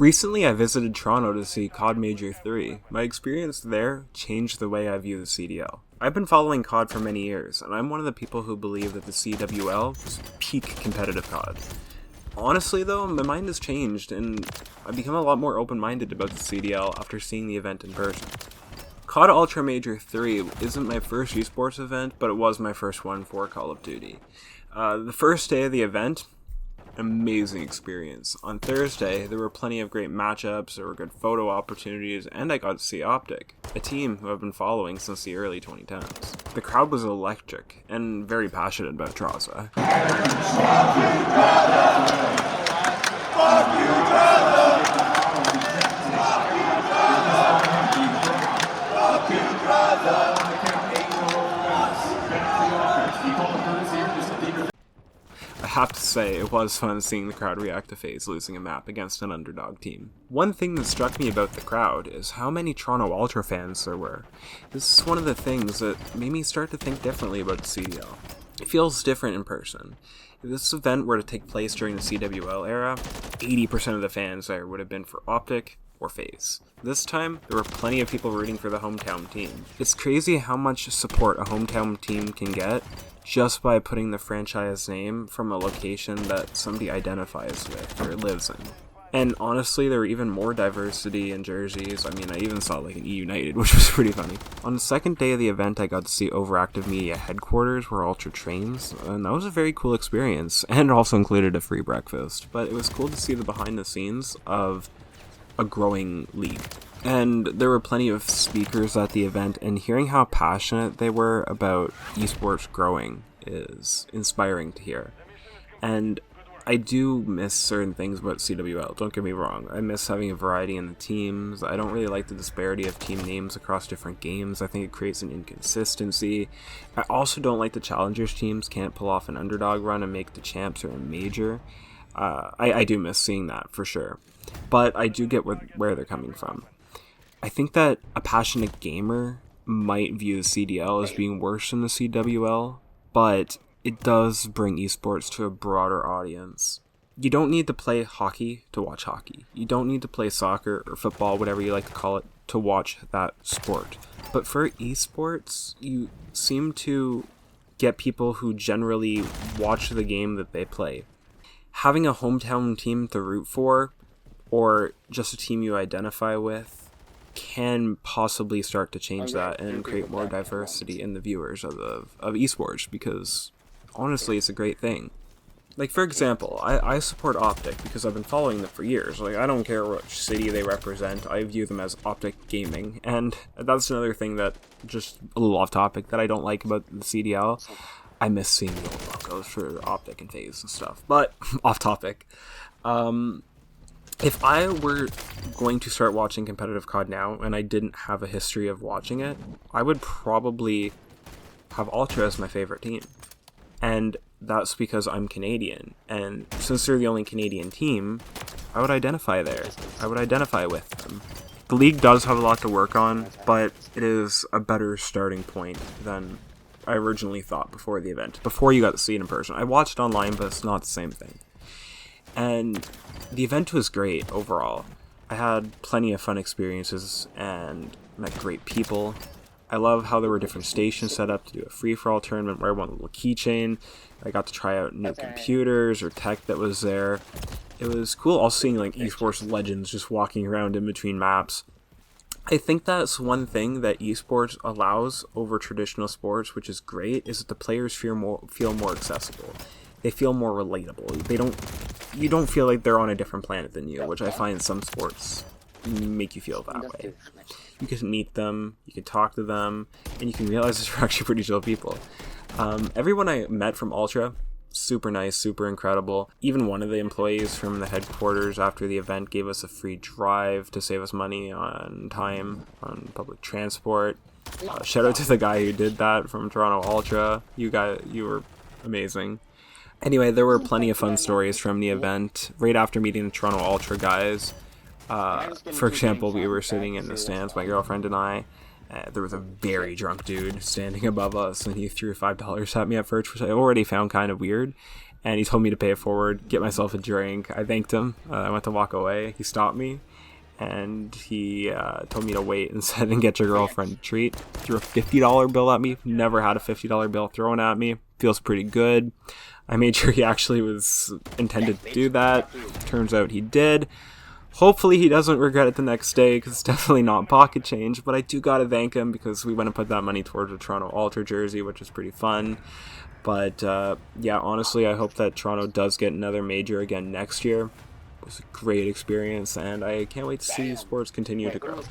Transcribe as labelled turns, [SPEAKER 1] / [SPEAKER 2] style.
[SPEAKER 1] Recently, I visited Toronto to see COD Major 3. My experience there changed the way I view the CDL. I've been following COD for many years, and I'm one of the people who believe that the CWL is peak competitive COD. Honestly, though, my mind has changed, and I've become a lot more open-minded about the CDL after seeing the event in person. COD Ultra Major 3 isn't my first esports event, but it was my first one for Call of Duty. The first day of the event, amazing experience. On Thursday, there were plenty of great matchups, there were good photo opportunities, and I got to see Optic, a team who I've been following since the early 2010s. The crowd was electric, and very passionate about Traza. I have to say, it was fun seeing the crowd react to FaZe losing a map against an underdog team. One thing that struck me about the crowd is how many Toronto Ultra fans there were. This is one of the things that made me start to think differently about the CDL. It feels different in person. If this event were to take place during the CWL era, 80% of the fans there would have been for Optic or FaZe. This time, there were plenty of people rooting for the hometown team. It's crazy how much support a hometown team can get just by putting the franchise name from a location that somebody identifies with or lives in. And honestly, there were even more diversity in jerseys. I mean, I even saw like an E United, which was pretty funny. On the second day of the event, I got to see Overactive Media headquarters where Ultra trains, and that was a very cool experience, and it also included a free breakfast. But it was cool to see the behind the scenes of a growing league. And there were plenty of speakers at the event, and hearing how passionate they were about esports growing is inspiring to hear. And I do miss certain things about CWL, don't get me wrong. I miss having a variety in the teams. I don't really like the disparity of team names across different games. I think it creates an inconsistency. I also don't like the challengers teams can't pull off an underdog run and make the champs or a major. I do miss seeing that, for sure. But I do get where they're coming from. I think that a passionate gamer might view the CDL as being worse than the CWL, but it does bring esports to a broader audience. You don't need to play hockey to watch hockey. You don't need to play soccer or football, whatever you like to call it, to watch that sport. But for esports, you seem to get people who generally watch the game that they play. Having a hometown team to root for, or just a team you identify with, can possibly start to change that and create more diversity in the viewers of esports, because honestly, it's a great thing. Like, for example, I support Optic because I've been following them for years. Like, I don't care which city they represent, I view them as Optic Gaming, and that's another thing that, just a little off topic, that I don't like about the CDL. I miss seeing the old logos for Optic and FaZe and stuff, but off topic. If I were going to start watching competitive COD now, and I didn't have a history of watching it, I would probably have Ultra as my favorite team. And that's because I'm Canadian, and since they're the only Canadian team, I would identify there. I would identify with them. The league does have a lot to work on, but it is a better starting point than I originally thought before the event, before you got to see it in person. I watched online, but it's not the same thing. And the event was great overall. I had plenty of fun experiences and met great people. I love how there were different stations set up to do a free-for-all tournament where I won a little keychain. I got to try out new computers or tech that was there. It was cool also seeing like esports legends just walking around in between maps. I think that's one thing that esports allows over traditional sports, which is great, is that the players feel more accessible. They feel more relatable. You don't feel like they're on a different planet than you, which I find some sports make you feel that way. You can meet them, you can talk to them, and you can realize they're actually pretty chill people. Everyone I met from Ultra, super nice, super incredible. Even one of the employees from the headquarters after the event gave us a free drive to save us money on time on public transport. Shout out to the guy who did that from Toronto Ultra. You were amazing. Anyway, there were plenty of fun stories from the event. Right after meeting the Toronto Ultra guys, for example, we were sitting in the stands, my girlfriend and I. There was a very drunk dude standing above us, and he threw $5 at me at first, which I already found kind of weird. and he told me to pay it forward, get myself a drink. I thanked him. I went to walk away. He stopped me, and he told me to wait and said, and get your girlfriend a treat. Threw a $50 bill at me. Never had a $50 bill thrown at me. Feels pretty good. I made sure he actually was intended to do that. Turns out he did. Hopefully he doesn't regret it the next day, because it's definitely not pocket change, but I do gotta thank him because we went and put that money towards a Toronto Ultra jersey, which is pretty fun. But yeah, honestly, I hope that Toronto does get another major again next year. It was a great experience, and I can't wait to see sports continue to grow.